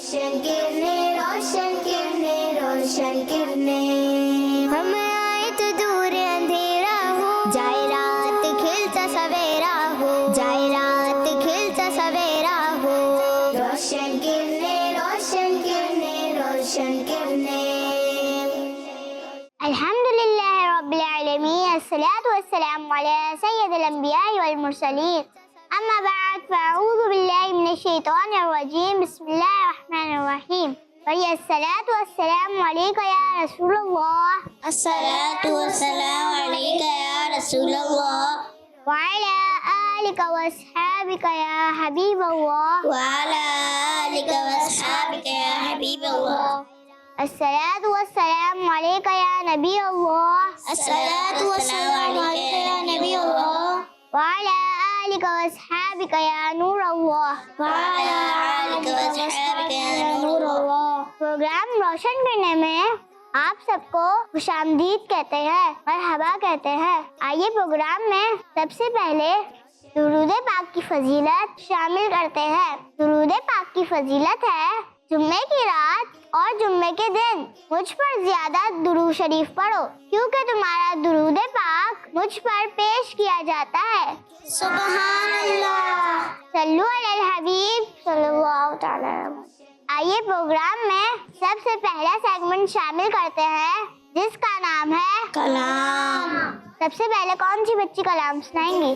रोशन किरणें, रोशन किरणें, रोशन किरणें। हम आए तो दूर अंधेरा हो, जाए रात खिलता सवेरा हो, जाए रात खिलता सवेरा हो। रोशन किरणें, रोशन किरणें, रोशन किरणें। अल्हम्दुलिल्लाह रब्बिल आलमीन, अस्सलातु वस्सलामु अला सय्यिदिल अंबिया वल मुरसलीन, अम्मा बाद फ़अऊज़ु बिल्लाहि मिनश शैतानिर रजीम, बिस्मिल्लाहिर रहमानिर रहीम। अस्सलातु वस्सलामु अलैका या रसूलल्लाह, अस्सलातु वस्सलामु अलैका या रसूलल्लाह, व अला आलिका व अस्हाबिका या हबीबल्लाह, व अला आलिका व अस्हाबिका या हबीबल्लाह। अस्सलातु वस्सलामु अलैका या नबी अल्लाह, अस्सलातु वस्सलामु अलैका या नबी अल्लाह, व अला आलिका व अस्हाबिका या नूर अल्लाह, व अला आलिका व अस्हाबिका या नूर अल्लाह। प्रोग्राम रोशन करने में आप सबको खुशामदीद कहते हैं, मरहबा कहते हैं। आइए प्रोग्राम में सबसे पहले दुरूद पाक की फजीलत शामिल करते हैं। दुरूद पाक की फजीलत है, जुम्मे की रात और जुम्मे के दिन मुझ पर ज्यादा दुरूद शरीफ पढ़ो, क्योंकि तुम्हारा दुरूद पाक मुझ पर पेश किया जाता है। सुभान अल्लाह। सल्लु अलल हबीब सल्लल्लाहु तआला अलैहि वसल्लम। आइए प्रोग्राम में सबसे पहला सेगमेंट शामिल करते हैं, जिसका नाम है कलाम। सबसे पहले कौन सी बच्ची कलाम सुनाएंगी?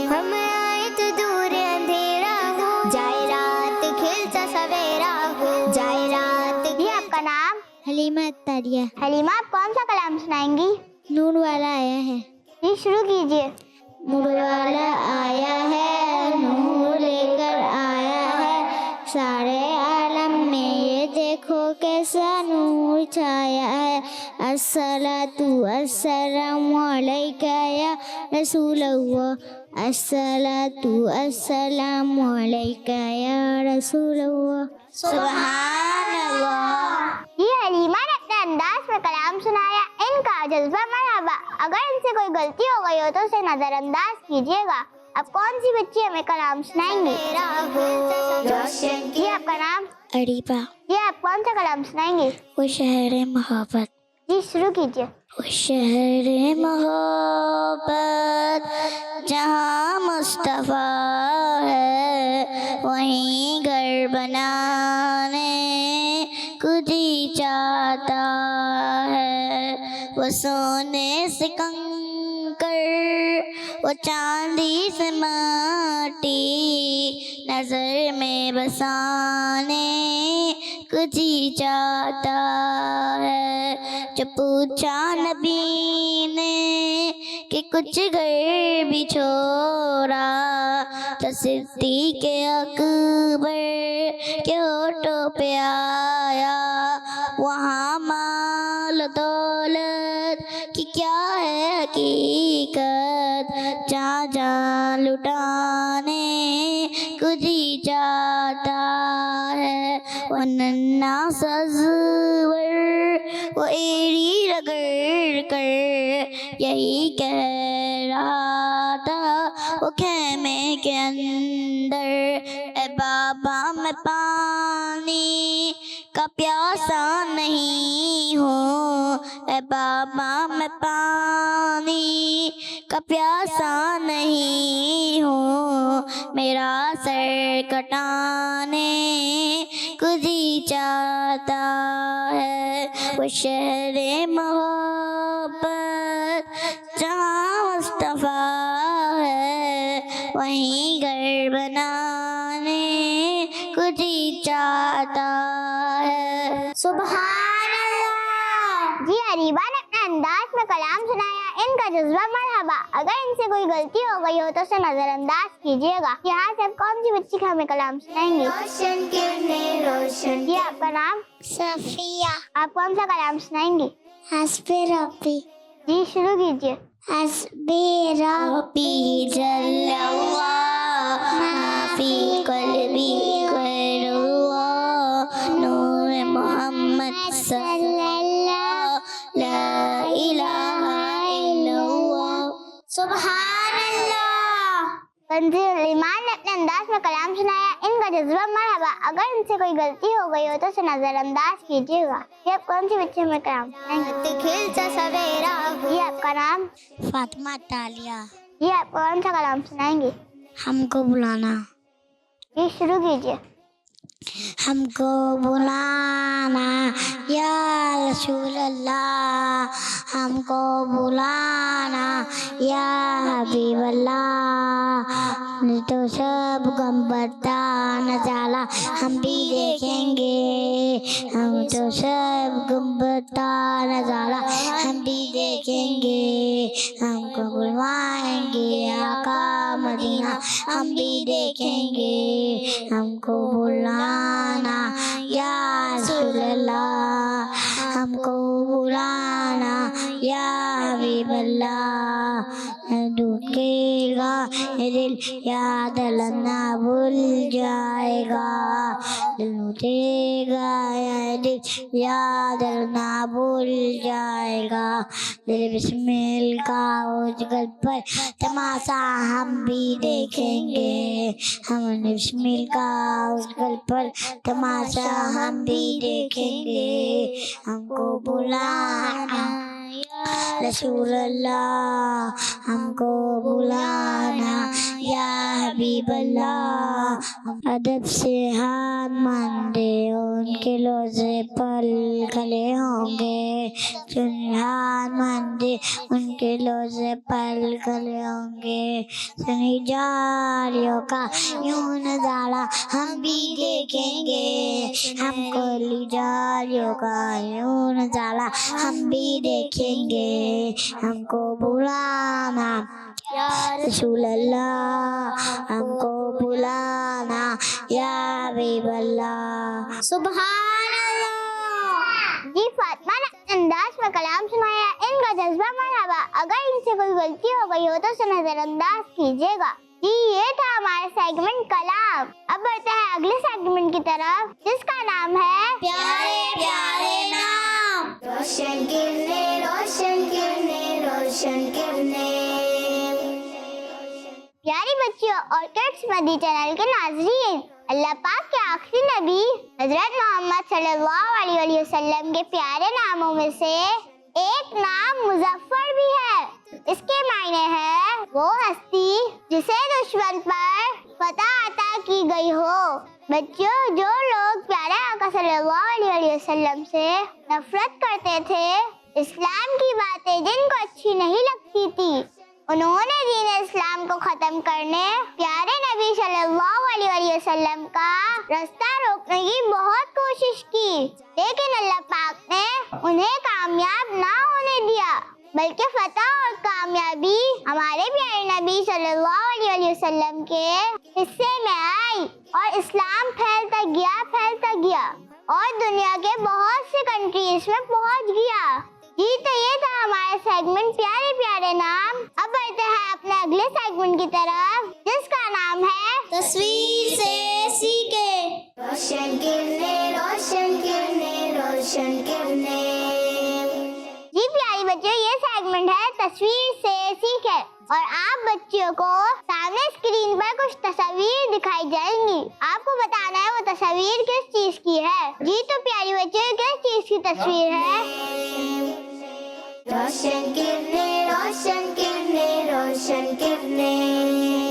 हम आए तो दूर अंधेरा हो, जाए रात खिलता सवेरा हो, जाए रात। ये आपका नाम? हलीमा अत्तारिया। हलीमा, आप कौन सा कलाम सुनाएंगी? नूर वाला आया है। जी शुरू कीजिए। नूर वाला आया है, नूर लेकर आया है, सारे आलम में ये देखो कैसा नूर छाया है। अस्सलातु अस्सलामु अलैका या रसूलल्लाह, अस्सलातु अस्सलामु अलैका या रसूलल्लाह। सुभान अल्लाह। ये हलीमा ने अपने अंदाज में कलाम सुनाया, इनका जज्बा मरहबा। अगर इनसे कोई गलती हो गई हो तो उसे नजरअंदाज कीजिएगा। अब कौन सी बच्ची हमें कलाम सुनाएंगी? ये आपका नाम? अरीबा। ये आप कौन सा कलाम सुनाएंगी? वो शहर मोहब्बत। जी शुरू कीजिए। वो शहर मोहब्बत जहाँ मुस्तफ़ा है, वहीं घर बनाने को जी चाहता है। वो सोने से कंकर, वो चांदी से माटी, नजर में बसाने को जी चाहता है। जो पूछा नबी ने कि कुछ घर भी छोड़ा, तो सिद्दीक़ अकबर के होठों पे आया। वहाँ माल दौलत कि क्या है हकीकत, जहाँ जान लुटाने को जी जाता है। वो नन्ना सज़वर वो एड़ी रगड़ कर यही कह रहा था वो खेमे के अंदर, ए बाबा मैं पानी का प्यासा नहीं हूँ, ए बाबा मैं पानी का प्यासा नहीं हूँ, मेरा सर कटाने को जी चाहता है। वो शहर मोहब्बत जहाँ मुस्तफ़ा है, वहीं घर बनाने को जी चाहता है। सुभान अल्लाह। जी अरीबा ने अपने अंदाज में कलाम सुनाया, इनका जज्बा मरहबा। अगर इनसे कोई गलती हो गई हो तो उसे नजरअंदाज कीजिएगा। यहाँ से अब कौन सी बच्ची हमें कलाम सुनाएंगी? रोशन किरणें रोशन। ये आपका नाम? सफिया। आप कौन सा कलाम सुनाएंगी? हस्बे रब्बी। जी शुरू कीजिए। हस्बे रब्बी जल्लल्लाह, माफी कल्बी गैरुल्लाह, नूर मोहम्मद सल्लल्लाह, ला इलाहा इल्लल्लाह। सुभान अल्लाह। कंज़ुल ईमान ने अपने अंदाज में कलाम सुनाया, इनका जज्बा मरहबा। अगर इनसे कोई गलती हो गई हो तो उसे नजरअंदाज कीजिएगा। ये आप कौन सी बच्चे में कलाम सुनाएंगे? ये आपका नाम? फातिमा तालिया। ये आप कौन सा कलाम सुनाएंगे? हमको बुलाना। ये शुरू कीजिए। हमको बुलाना या रसूल अल्लाह, हमको बुलाना या हबीब अल्लाह। तो सब गम्बता नजाला हम भी देखेंगे, हम तो सब गम्बता नजाला हम भी देखेंगे। हमको बुलवाएंगे आका मदीना हम भी देखेंगे। हमको बुलाना या रसूल अल्लाह, हमको बुलाना या हबीब अल्लाह। ढूंढेगा ये दिल याद लना भूल जाएगा, ढूंढेगा ये दिल याद लना भूल जाएगा। दिल बिस्मिल का उजगल पर तमाशा हम भी देखेंगे, हमने बिस्मिल का उजगल पर तमाशा हम भी देखेंगे। हमको बुलाना रसूल अल्लाह, हमको बुलाना या हबीब अल्लाह। अदब से हाथ मांगे उनके लोज़े पल खले होंगे, हाथ मांगे उनके लोज़े पल खले होंगे। सुनी जारियों का यूं नज़ारा हम भी देखेंगे, हमको ली जारियों का यूं नज़ारा हम भी देखेंगे। हमको बुलाना या रसूल अल्लाह, हमको बुलाना या हबीब अल्लाह। सुभान अल्लाह। जी फातिमा ने अंदाज में कलाम सुनाया, इनका जज्बा मरहबा। अगर इनसे कोई गलती हो गई हो तो उसे नजरअंदाज कीजिएगा। जी ये था हमारा सेगमेंट कलाम। अब बढ़ते हैं अगले सेगमेंट की तरफ, जिसका नाम है प्यारे प्यारे नाम। रोशन किरने रोशन किरने रोशन किरने। प्यारी बच्चियों और किड्स मदी चैनल के नाज़रीन, अल्लाह पाक के आखिरी नबी हजरत मोहम्मद सल्लल्लाहु अलैहि वसल्लम के प्यारे नामों में से एक नाम मुजफ्फर भी है। इसके मायने है वो हस्ती जिसे दुश्मन पर फतह अता की गई हो। बच्चों, जो लोग प्यारे आका सल्लल्लाहु अलैहि वसल्लम से नफरत करते थे, इस्लाम की बातें जिनको अच्छी नहीं लगती थी, उन्होंने दीन इस्लाम को खत्म करने प्यारे नबी सल्लल्लाहु अलैहि वसल्लम का रास्ता रोकने की बहुत कोशिश की, लेकिन अल्लाह पाक ने उन्हें कामयाब ना होने दिया, बल्कि फतह और कामयाबी हमारे प्यारे नबी सल्लल्लाहु अलैहि वसल्लम के हिस्से में आई और इस्लाम फैलता गया और दुनिया के बहुत से कंट्रीज में पहुंच गया। जी तो ये था हमारा सेगमेंट प्यारे प्यारे नाम। अब बढ़ते हैं अपने अगले सेगमेंट की तरफ, जिसका नाम है तस्वीर से सीखे। रोशन किरने रोशन किरने रोशन किरने। जी प्यारी बच्चों, ये सेगमेंट है तस्वीर से सीखे और आप बच्चियों को सामने स्क्रीन पर कुछ तस्वीर दिखाई जाएंगी। आपको बताना है वो तस्वीर किस चीज की है। जी तो प्यारी बच्चों, किस चीज की तस्वीर है? रोशन किरने रोशन किरने रोशन किरने।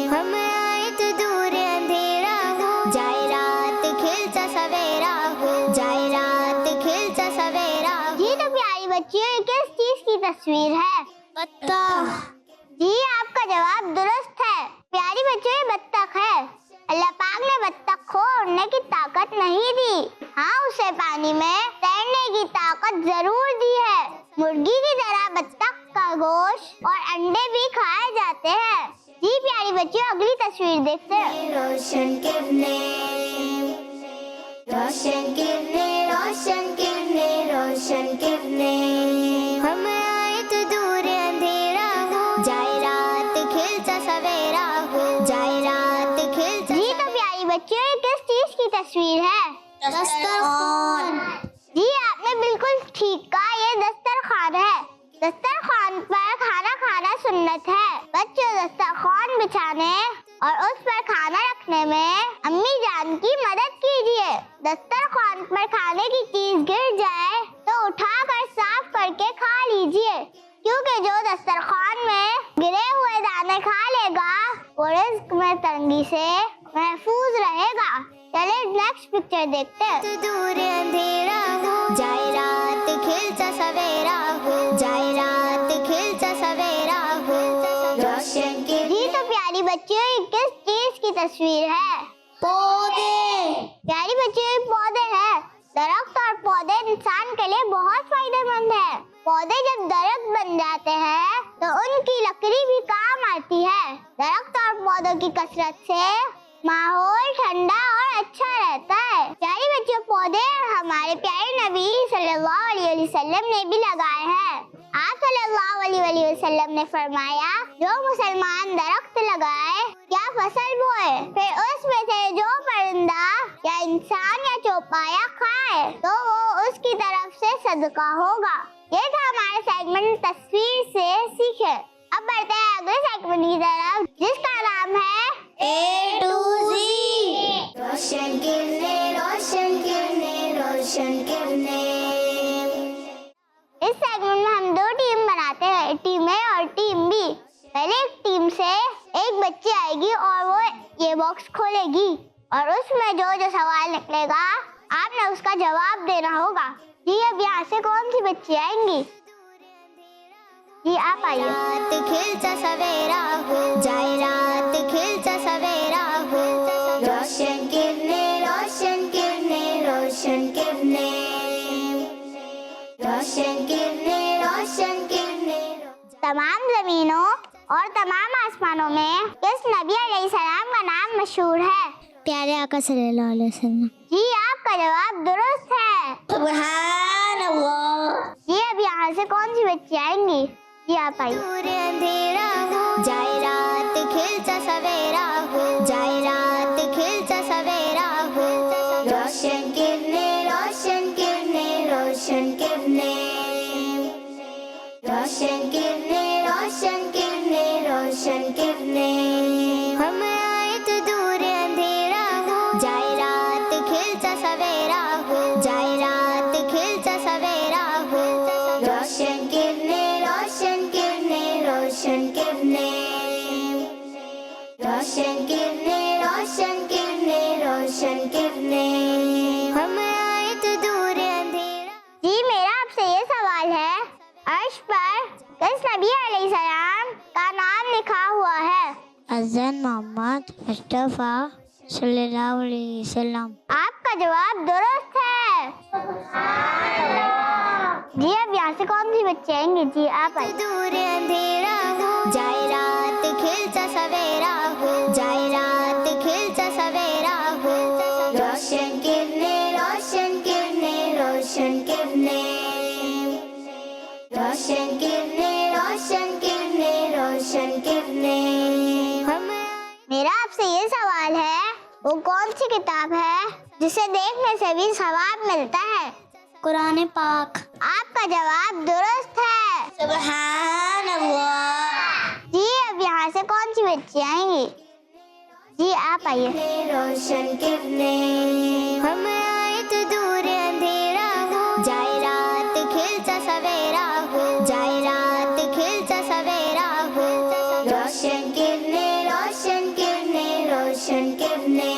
हम आए तो दूर अंधेरा हो, जाए रात खिलता सवेरा हो, जाए रात खिलता सवेरा। जी तो प्यारी बच्चियों, किस चीज की तस्वीर है? बत्तख। जी आपका जवाब दुरुस्त है। प्यारी बच्चों, ये बत्तख है। अल्लाह पाक ने बत्तख को उड़ने की ताकत नहीं दी, हाँ उसे पानी में तैरने की ताकत जरूर दी है। मुर्गी की तरह बत्तख का गोश्त और अंडे भी खाए जाते हैं। जी प्यारी बच्चियों, अगली तस्वीर देखते हैं। रोशन किरने रोशन किरने रोशन किरने रोशन किरने। हम आए तो दूर अंधेरा हो, जाए रात खिलता सवेरा हो, जाए रात खिलता। जी तो प्यारी बच्चियों, ये किस चीज की तस्वीर है? दस्तरखान। जी आपने बिल्कुल ठीक कहा, ये दस्तरखान है। दस्तरखान पर खाना खाना सुन्नत है। बच्चों, दस्तरखान बिछाने और उस पर खाना रखने में अम्मी जान की मदद कीजिए। दस्तरखान पर खाने की चीज गिर जाए तो उठाकर साफ करके खा लीजिए, क्योंकि जो दस्तरखान में गिरे हुए दाने खा लेगा वो रिस्क में तंगी से महफूज रहेगा। चले नेक्स्ट पिक्चर देखते हैं। तो दूर अंधेरा हो जाए रात खिलता सवेरा हो, जाए रात खिलता सवेरा हो, रोशन के जी तो प्यारी बच्चियों, ये किस चीज की तस्वीर है? पौधे। प्यारी बच्चियों, ये पौधे हैं। दरख्त और पौधे इंसान के लिए बहुत फायदेमंद है। पौधे जब दरख्त बन जाते हैं तो उनकी लकड़ी भी काम आती है। दरख्त और पौधों की कसरत से माहौल ठंडा और अच्छा रहता है। प्यारी बच्चों, पौधे हमारे प्यारे नबी सल्लल्लाहु अलैहि वसल्लम ने भी लगाए हैं। आप सल्लल्लाहु अलैहि वसल्लम ने फरमाया, जो मुसलमान दरख्त लगाए या फसल बोए, फिर उसमें से जो परिंदा या इंसान या चौपाया खाए तो वो उसकी तरफ से सदका होगा। ये था हमारा सेगमेंट तस्वीर से सीखे। अब बढ़ते हैं अगले सेगमेंट की तरफ, जिसका नाम है A to Z। रोशन किरने, रोशन किरने, रोशन किरने। इस सेगमेंट में हम 2 टीम बनाते हैं, टीम ए और टीम बी। पहले एक टीम से एक बच्ची आएगी और वो ये बॉक्स खोलेगी और उसमें जो सवाल निकलेगा आपने उसका जवाब देना होगा। जी अब यहाँ से कौन सी बच्ची आएंगी? जी आप आइए। रात खिलता सवेरा हो, जाए रात खिलता सवेरा हो, रोशन किरने, रोशन किरने, रोशन किरने, रोशन किरने, रोशन किरने। तमाम जमीनों और तमाम आसमानों में किस नबी अलैहिस्सलाम का नाम मशहूर है? प्यारे आका सल्लल्लाहु अलैहि वसल्लम। जी आपका जवाब दुरुस्त है। सुभान अल्लाह। जी अब यहाँ से कौन सी बच्ची आएंगी? जी आप आइए। दूर अंधेरा हो जाए रात खिलता सवेरा हो, जाए रात खिलता सवेरा हो, रोशन किरने, रोशन किरने, रोशन किरने, रोशन किरने, रोशन किरने, रोशन किरने। हम आए तो दूर अंधेरा हो जाए रात खिलता सवेरा हो, जाए रात खिलता सवेरा हो, रोशन किरने, रोशन किरने, रोशन किरने, रोशन किरने, रोशन किरने, रोशन किरने। हम आए तो दूर अंधेरा। जी मेरा आपसे ये सवाल है, अर्श पर किस नबी अलैहिस्सलाम का नाम लिखा हुआ है? हज़रत मोहम्मद मुस्तफ़ा सल्लल्लाहु अलैहि वसल्लम। आपका जवाब दुरुस्त है। जी अब यहाँ से कौन सी बच्ची आएंगी? जी आप आइए। दूर अंधेरा हो जाए रात खिलता सवेरा हो, जाए रात खिलता सवेरा हो, रोशन किरने, रोशन किरने, रोशन किरने, रोशन किरने, रोशन किरने, रोशन किरने। हम मेरा आपसे ये सवाल है, वो कौन सी किताब है जिसे देखने से भी सवाब मिलता है? कुरान पाक। आपका जवाब दुरुस्त है। सुभान अल्लाह। जी अब यहाँ से कौन सी बच्ची आएंगी? जी आप आइए। रोशन किरने। हम आए तो दूर अंधेरा हो जाए रात खिलता सवेरा हो, जाए रात खिलता सवेरा हो, रोशन किरने, रोशन किरने, रोशन किरने,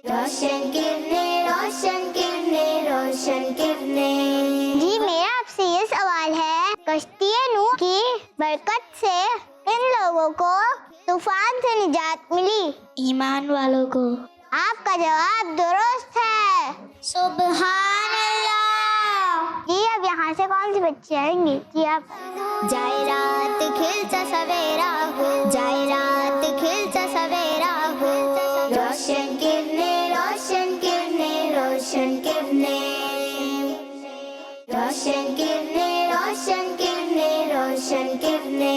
रोशन किरने, रोशन किरने, रोशन किरने। जी मेरा आपसे ये सवाल है, कश्ती नूह की बरकत से इन लोगों को तूफान से निजात मिली? ईमान वालों को। आपका जवाब दुरुस्त है। सुभान अल्लाह। जी अब यहाँ से कौन सी बच्ची आएंगी? जी आप। जाए रात खिलता सवेरा हो, जाए रात खिलता सवेरा हो, रोशन किरने, रोशन किरने, रोशन किरने, रोशन किरने, रोशन किरने, रोशन किरने।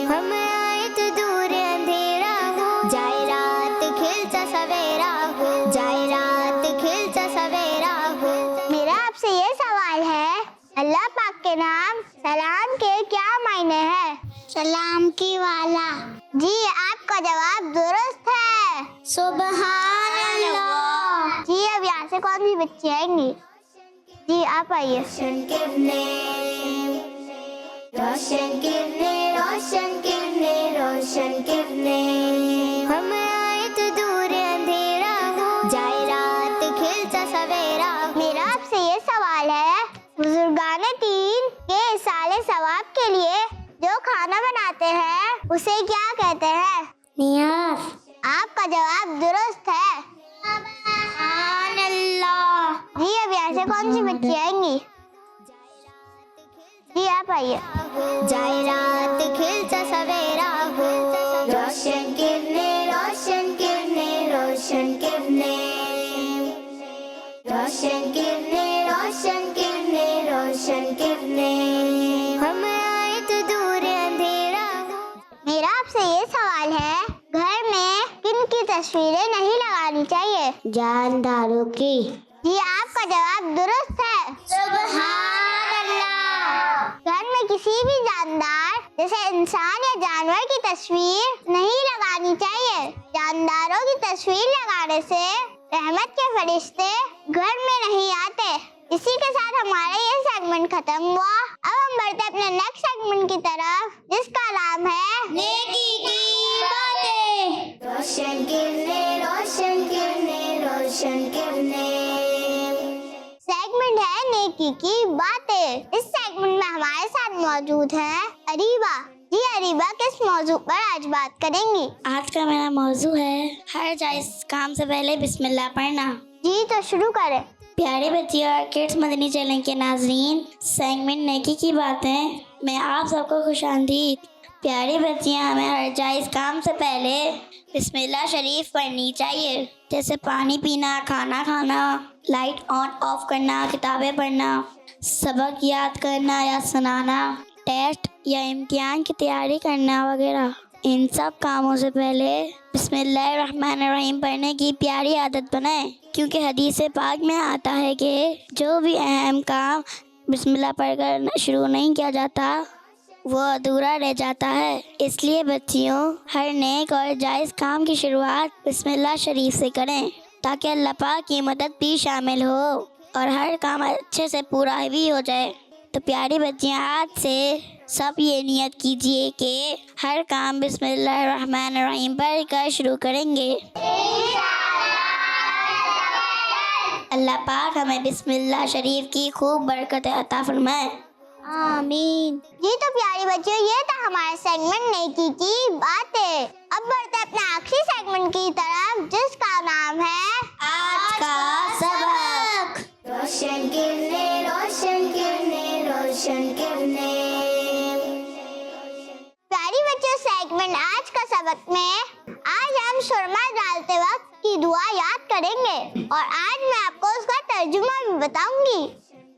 हम आए तो दूर अंधेरा हो जाए रात खिलता सवेरा हो, जाए रात खिलता सवेरा हो। मेरा आपसे ये सवाल है, अल्लाह पाक के नाम सलाम के क्या मायने हैं? सलाम की वाला। जी आपका जवाब दुरुस्त है। सुभान अल्लाह। जी अब यहाँ से कौन सी बच्ची आएंगी? जी आप आइए। रोशन किरने, रोशन किरने, रोशन किरने, रोशन किरने। हम आए तो दूर अंधेरा हो, जाए रात खिलता सवेरा हो। मेरा आपसे ये सवाल है, बुजुर्गाने दीन के इसाले सवाब के लिए जो खाना बनाते हैं उसे क्या कहते हैं? नियाज। आपका जवाब दुरुस्त है। सुभान अल्लाह। जी अब यहाँ से कौन सी बच्ची आएंगी? जी आप आइए। जाए रात खिलता सवेरा हो, रोशन किरने, रोशन किरने, रोशन किरने। रोशन किरने, रोशन किरने, रोशन किरने। हम आए तो दूर अंधेरा हो। मेरा आपसे ये सवाल है, घर में किन की तस्वीरें नहीं लगानी चाहिए? जानदारों की। जी आपका जवाब दुरुस्त है। सुभान अल्लाह। घर में किसी भी जानदार जैसे इंसान या जानवर की तस्वीर नहीं लगानी चाहिए। जानदारों की तस्वीर लगाने से रहमत के फरिश्ते घर में नहीं आते। इसी के साथ हमारा ये सेगमेंट खत्म हुआ। अब हम बढ़ते अपने नेक्स्ट सेगमेंट की तरफ, जिसका नाम है नेकी की बातें। रोशन किरने, रोशन किरने, रोशन किरने। सेगमेंट है नेकी की बातें। इस सेगमेंट में हमारे साथ मौजूद है अरीबा। जी अरीबा किस मौजू पर आज बात करेंगी? आज का मेरा मौजू है हर जायज़ काम से पहले बिस्मिल्लाह पढ़ना। जी तो शुरू करें। प्यारे बच्चियों और किड्स मदनी चैनल के नाजरीन, सेगमेंट नेकी की बातें मैं आप सबको खुशामदीद। प्यारी बच्चियाँ, हमें हर जायज़ काम से पहले बिस्मिल्लाह शरीफ पढ़नी चाहिए, जैसे पानी पीना, खाना खाना, लाइट ऑन ऑफ करना, किताबें पढ़ना, सबक याद करना या सुनाना, टेस्ट या इम्तिहान की तैयारी करना वगैरह। इन सब कामों से पहले बिस्मिल्लाहिर्रहमानिर्रहीम पढ़ने की प्यारी आदत बनाएं, क्योंकि हदीस पाक में आता है कि जो भी अहम काम बिस्मिल्लाह पढ़कर शुरू नहीं किया जाता वो अधूरा रह जाता है। इसलिए बच्चियों, हर नेक और जायज़ काम की शुरुआत बिस्मिल्लाह शरीफ से करें, ताकि अल्लाह पाक की मदद भी शामिल हो और हर काम अच्छे से पूरा भी हो जाए। तो प्यारी बच्चियाँ, आज से सब ये नियत कीजिए कि हर काम बिस्मिल्लाहिर्रहमानिर्रहीम पढ़ कर शुरू करेंगे। अल्लाह पाक हमें बिस्मिल्लाह शरीफ की खूब बरकत अता फरमाए। आमीन। जी तो प्यारी बच्चों, ये था हमारा सेगमेंट नेकी की बातें। अब बढ़ते अपने आखिरी सेगमेंट की तरफ, जिसका नाम है आज का सबक। रोशन किरने, रोशन किरने, रोशन किरने। प्यारी बच्चों, सेगमेंट आज का सबक में आज हम सुरमा डालते वक्त की दुआ याद करेंगे और आज मैं आपको उसका तर्जुमा भी बताऊंगी।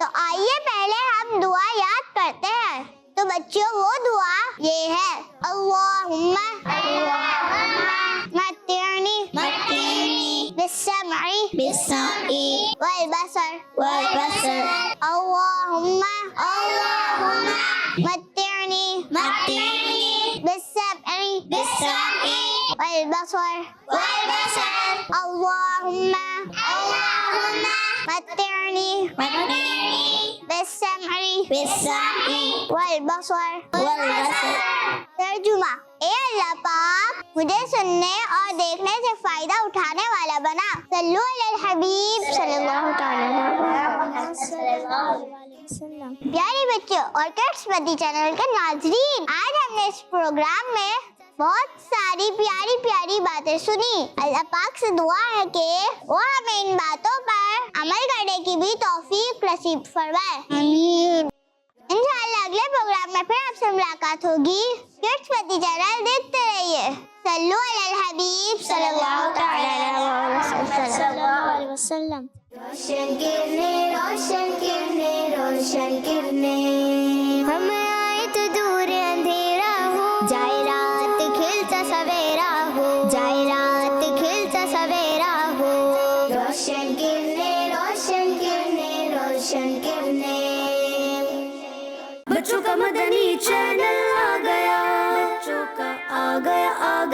तो आइए पहले हम दुआ याद करते हैं। तो बच्चों, वो दुआ ये है, अल्लाहुम्मा मत्तिअनी बिस्समई वल बसर अल्लाहुम्मा मत्तिअनी बिस्समई वल बसर अल्लाहुम्मा मत्तिअनी बिस्समई वल बसर। तर्जुमा, ए अल्लाह पाक, मुझे सुनने और देखने से फायदा उठाने वाला बना। सल्लु अलल हबीब सल्लल्लाहु अलैहि वसल्लम। प्यारे बच्चों और किड्स मदनी चैनल के नाजरीन, आज हमने इस प्रोग्राम में बहुत सारी प्यारी प्यारी बातें सुनी। अल्लाह पाक से दुआ है कि वो हमें इन बातों पर अमल करने की भी तौफीक नसीब फरमाए। आमीन। इंशाअल्लाह अगले प्रोग्राम में फिर आपसे मुलाकात होगी। किड्स मदनी चैनल देखते रहिए। सल्लु अलल हबीब सल्लल्लाहु अलैहि वसल्लम। रोशन किरने, रोशन किरने, रोशन किरने। हम आए तो दूर अंधेरा हो, जाए रात खिलता सवेरा हो, जाए रात खिलता सवेरा हो। रोशन किरने, रोशन किरने, रोशन किरने। बच्चों का मदनी चैनल आ गया, बच्चों का आ गया आ